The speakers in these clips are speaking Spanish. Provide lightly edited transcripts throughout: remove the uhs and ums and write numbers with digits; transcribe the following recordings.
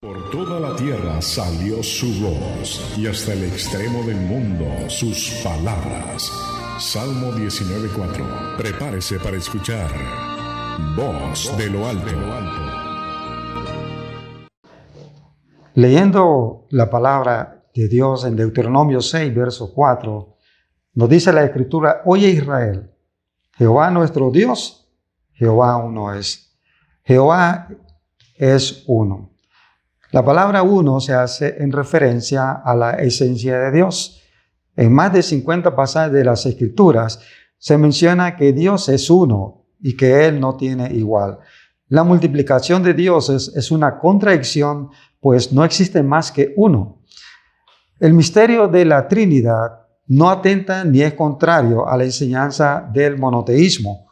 Por toda la tierra salió su voz, y hasta el extremo del mundo sus palabras. Salmo 19:4. Prepárese para escuchar Voz de lo Alto. Leyendo la palabra de Dios en Deuteronomio 6, verso 4, nos dice la Escritura: Oye Israel, Jehová nuestro Dios, Jehová uno es. Jehová es uno. La palabra uno se hace en referencia a la esencia de Dios. En más de 50 pasajes de las Escrituras se menciona que Dios es uno y que Él no tiene igual. La multiplicación de dioses es una contradicción, pues no existe más que uno. El misterio de la Trinidad no atenta ni es contrario a la enseñanza del monoteísmo,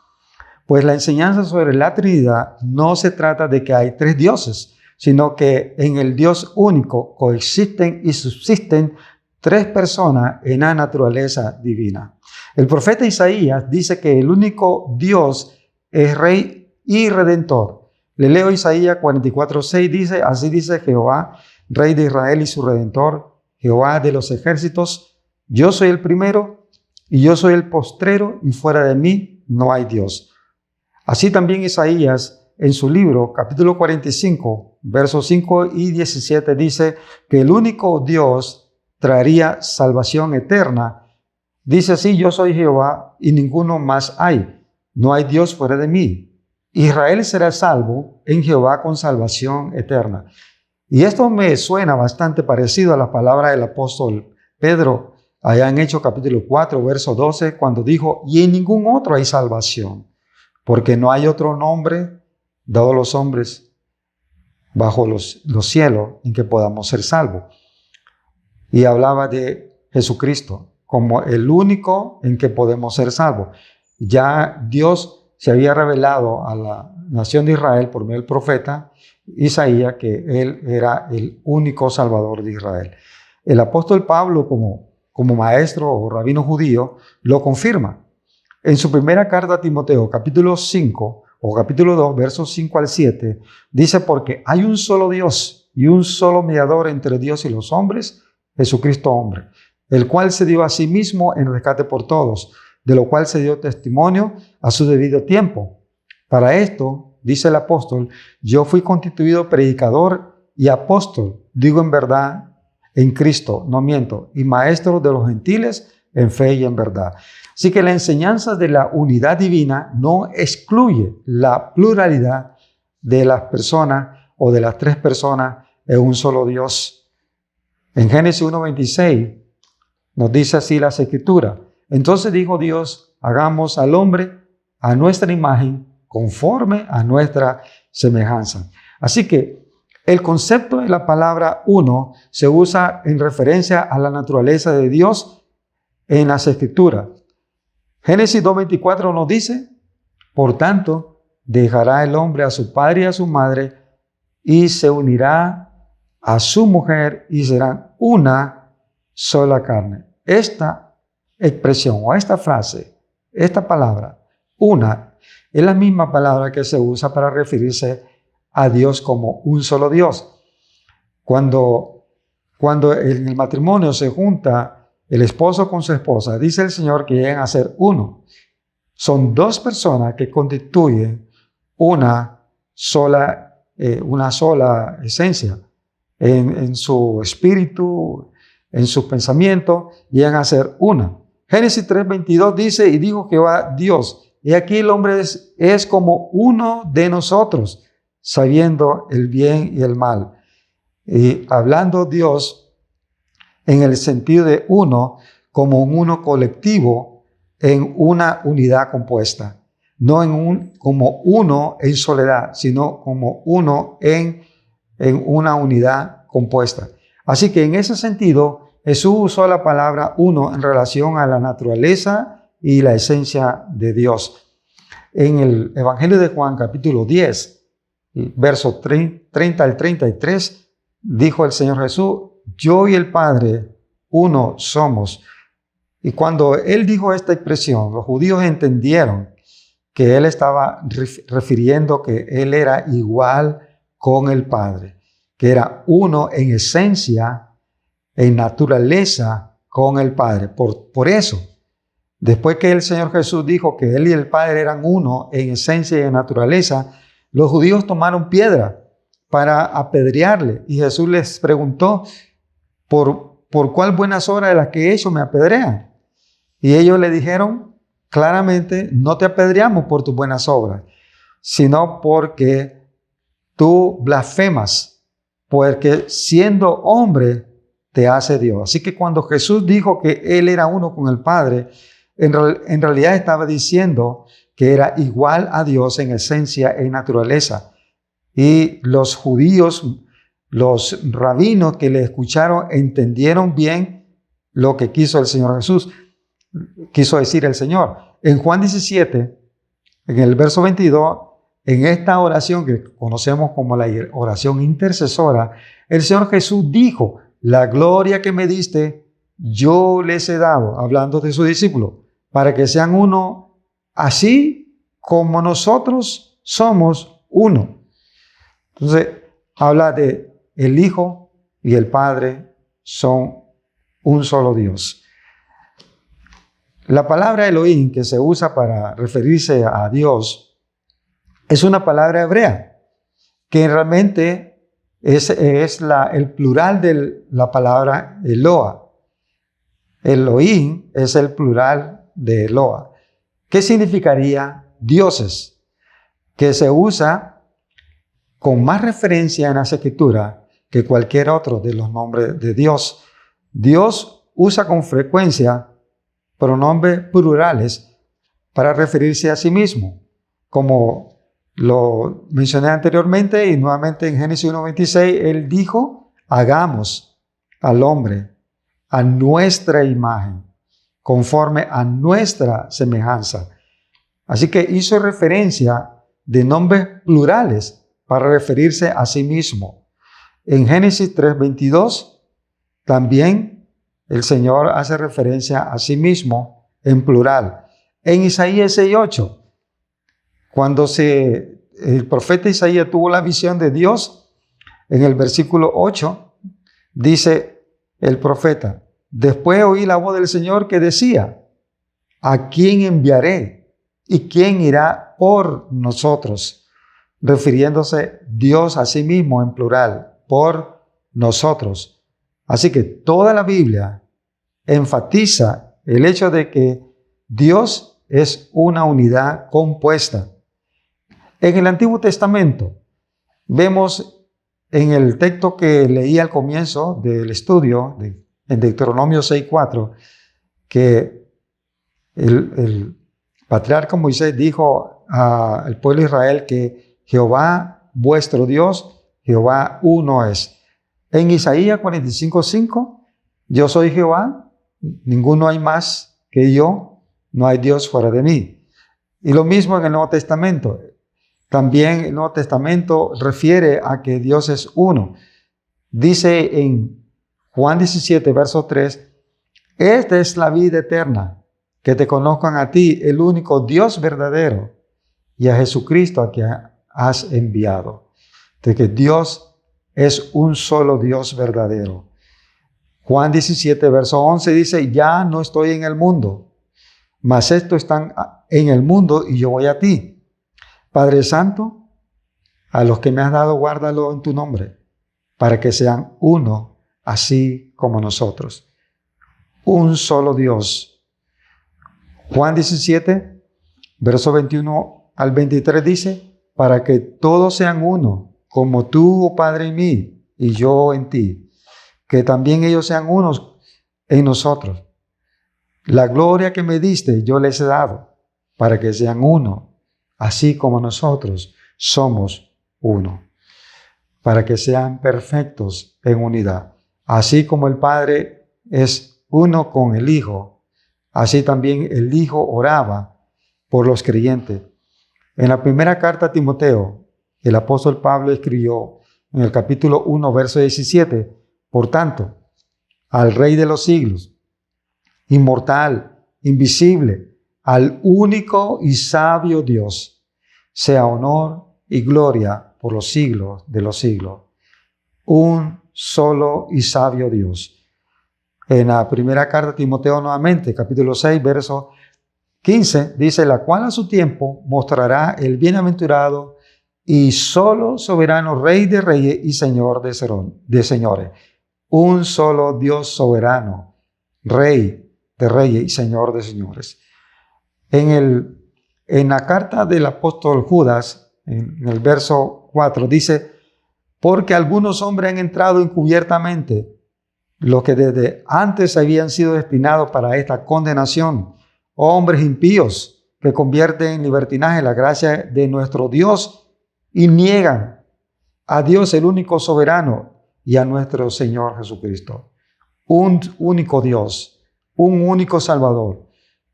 pues la enseñanza sobre la Trinidad no se trata de que hay tres dioses, sino que en el Dios único coexisten y subsisten tres personas en la naturaleza divina. El profeta Isaías dice que el único Dios es Rey y Redentor. Le leo Isaías 44:6, dice: Así dice Jehová, Rey de Israel y su Redentor, Jehová de los ejércitos: Yo soy el primero y yo soy el postrero, y fuera de mí no hay Dios. Así también Isaías, en su libro, capítulo 45, versos 5 y 17, dice que el único Dios traería salvación eterna. Dice así: Yo soy Jehová y ninguno más hay. No hay Dios fuera de mí. Israel será salvo en Jehová con salvación eterna. Y esto me suena bastante parecido a la palabra del apóstol Pedro, allá en Hechos capítulo 4, verso 12, cuando dijo: Y en ningún otro hay salvación, porque no hay otro nombre dado a los hombres bajo los cielos en que podamos ser salvos. Y hablaba de Jesucristo como el único en que podemos ser salvos. Ya Dios se había revelado a la nación de Israel por medio del profeta Isaías que Él era el único Salvador de Israel. El apóstol Pablo, como maestro o rabino judío, lo confirma. En su primera carta a Timoteo, capítulo 5, o capítulo 2, versos 5 al 7, dice: Porque hay un solo Dios y un solo mediador entre Dios y los hombres, Jesucristo hombre, el cual se dio a sí mismo en rescate por todos, de lo cual se dio testimonio a su debido tiempo. Para esto, dice el apóstol, yo fui constituido predicador y apóstol, digo en verdad, en Cristo, no miento, y maestro de los gentiles en fe y en verdad. Así que la enseñanza de la unidad divina no excluye la pluralidad de las personas o de las tres personas en un solo Dios. En Génesis 1:26 nos dice así las Escrituras: Entonces dijo Dios: Hagamos al hombre a nuestra imagen, conforme a nuestra semejanza. Así que el concepto de la palabra uno se usa en referencia a la naturaleza de Dios en las Escrituras. Génesis 2:24 nos dice: Por tanto, dejará el hombre a su padre y a su madre, y se unirá a su mujer, y serán una sola carne. Esta expresión o esta frase, esta palabra, una, es la misma palabra que se usa para referirse a Dios como un solo Dios. Cuando en el matrimonio se junta el esposo con su esposa, dice el Señor que llegan a ser uno. Son dos personas que constituyen una sola esencia. En su espíritu, en sus pensamientos, llegan a ser una. Génesis 3:22 dice: Y dijo Jehová Dios: Y aquí el hombre es como uno de nosotros, sabiendo el bien y el mal. Y hablando Dios en el sentido de uno, como un uno colectivo en una unidad compuesta. No como uno en soledad, sino como uno en una unidad compuesta. Así que en ese sentido, Jesús usó la palabra uno en relación a la naturaleza y la esencia de Dios. En el Evangelio de Juan, capítulo 10, versos 30 al 33, dijo el Señor Jesús: Yo y el Padre, uno somos. Y cuando Él dijo esta expresión, los judíos entendieron que Él estaba refiriendo que Él era igual con el Padre, que era uno en esencia, en naturaleza con el Padre. Por eso, después que el Señor Jesús dijo que Él y el Padre eran uno en esencia y en naturaleza, los judíos tomaron piedra para apedrearle. Y Jesús les preguntó, ¿por cuál buenas obras de las que he hecho me apedrean? Y ellos le dijeron claramente, no te apedreamos por tus buenas obras, sino porque tú blasfemas, porque siendo hombre te hace Dios. Así que cuando Jesús dijo que Él era uno con el Padre, en realidad estaba diciendo que era igual a Dios en esencia e naturaleza. Y los judíos, los rabinos que le escucharon, entendieron bien lo que quiso el Señor Jesús, quiso decir el Señor. En Juan 17, en el verso 22, en esta oración que conocemos como la oración intercesora, el Señor Jesús dijo, la gloria que me diste, yo les he dado, hablando de sus discípulos, para que sean uno, así como nosotros somos uno. Entonces, habla de el Hijo y el Padre son un solo Dios. La palabra Elohim que se usa para referirse a Dios es una palabra hebrea que realmente es el plural de la palabra Eloah. Elohim es el plural de Eloah. ¿Qué significaría dioses? Que se usa con más referencia en las Escrituras que cualquier otro de los nombres de Dios. Dios usa con frecuencia pronombres plurales para referirse a sí mismo, como lo mencioné anteriormente y nuevamente en Génesis 1:26, Él dijo, hagamos al hombre a nuestra imagen, conforme a nuestra semejanza. Así que hizo referencia de nombres plurales para referirse a sí mismo. En Génesis 3:22 también el Señor hace referencia a sí mismo en plural. En Isaías 6:8, cuando el profeta Isaías tuvo la visión de Dios, en el versículo 8, dice el profeta, después oí la voz del Señor que decía, ¿a quién enviaré? ¿Y quién irá por nosotros? Refiriéndose Dios a sí mismo en plural, por nosotros. Así que toda la Biblia enfatiza el hecho de que Dios es una unidad compuesta. En el Antiguo Testamento vemos en el texto que leí al comienzo del estudio, en Deuteronomio 6:4, que el patriarca Moisés dijo al pueblo de Israel que Jehová, vuestro Dios, Jehová uno es. En Isaías 45:5, yo soy Jehová, ninguno hay más que yo, no hay Dios fuera de mí. Y lo mismo en el Nuevo Testamento. También el Nuevo Testamento refiere a que Dios es uno. Dice en Juan 17, verso 3, esta es la vida eterna, que te conozcan a ti, el único Dios verdadero, y a Jesucristo a quien has enviado. De que Dios es un solo Dios verdadero. Juan 17, verso 11 dice, ya no estoy en el mundo, mas estos están en el mundo y yo voy a ti. Padre Santo, a los que me has dado, guárdalo en tu nombre, para que sean uno, así como nosotros. Un solo Dios. Juan 17, verso 21 al 23 dice, para que todos sean uno, como tú, oh Padre, en mí, y yo en ti, que también ellos sean unos en nosotros. La gloria que me diste yo les he dado, para que sean uno, así como nosotros somos uno, para que sean perfectos en unidad. Así como el Padre es uno con el Hijo, así también el Hijo oraba por los creyentes. En la primera carta a Timoteo, el apóstol Pablo escribió en el capítulo 1, verso 17, por tanto, al Rey de los siglos, inmortal, invisible, al único y sabio Dios, sea honor y gloria por los siglos de los siglos. un solo y sabio Dios. En la primera carta a Timoteo nuevamente, capítulo 6, verso 15, dice, la cual a su tiempo mostrará el bienaventurado y solo soberano Rey de reyes y Señor de señores. Un solo Dios soberano, Rey de reyes y Señor de señores. En la carta del apóstol Judas, en el verso 4, dice, porque algunos hombres han entrado encubiertamente, los que desde antes habían sido destinados para esta condenación, hombres impíos que convierten en libertinaje la gracia de nuestro Dios y niegan a Dios el único soberano y a nuestro Señor Jesucristo. Un único Dios, un único Salvador,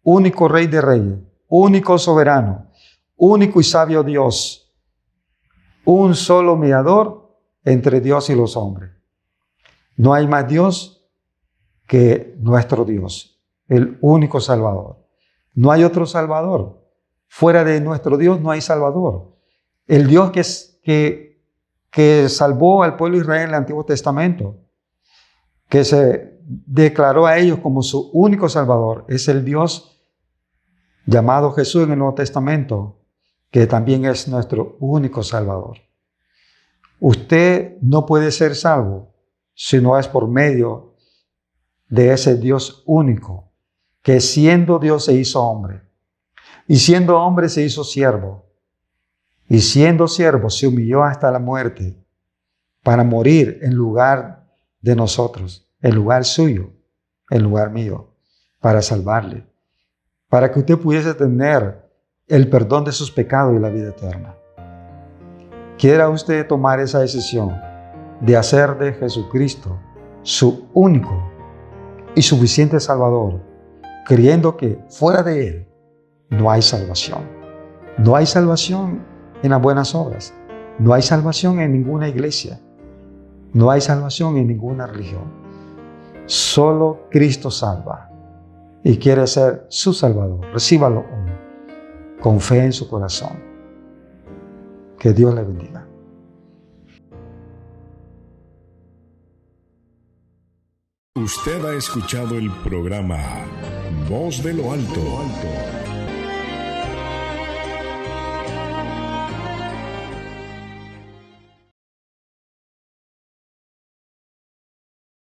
único Rey de reyes, único soberano, único y sabio Dios, un solo mediador entre Dios y los hombres. No hay más Dios que nuestro Dios, el único Salvador. No hay otro Salvador. Fuera de nuestro Dios no hay Salvador. El Dios que salvó al pueblo de Israel en el Antiguo Testamento, que se declaró a ellos como su único Salvador, es el Dios llamado Jesús en el Nuevo Testamento, que también es nuestro único Salvador. Usted no puede ser salvo si no es por medio de ese Dios único, que siendo Dios se hizo hombre, y siendo hombre se hizo siervo, y siendo siervo se humilló hasta la muerte para morir en lugar de nosotros, en lugar suyo, en lugar mío, para salvarle, para que usted pudiese tener el perdón de sus pecados y la vida eterna. ¿Quiera usted tomar esa decisión de hacer de Jesucristo su único y suficiente Salvador, creyendo que fuera de Él no hay salvación? No hay salvación en las buenas obras. No hay salvación en ninguna iglesia. No hay salvación en ninguna religión. Solo Cristo salva y quiere ser su Salvador. Recíbalo hoy con fe en su corazón. Que Dios le bendiga. Usted ha escuchado el programa Voz de lo Alto,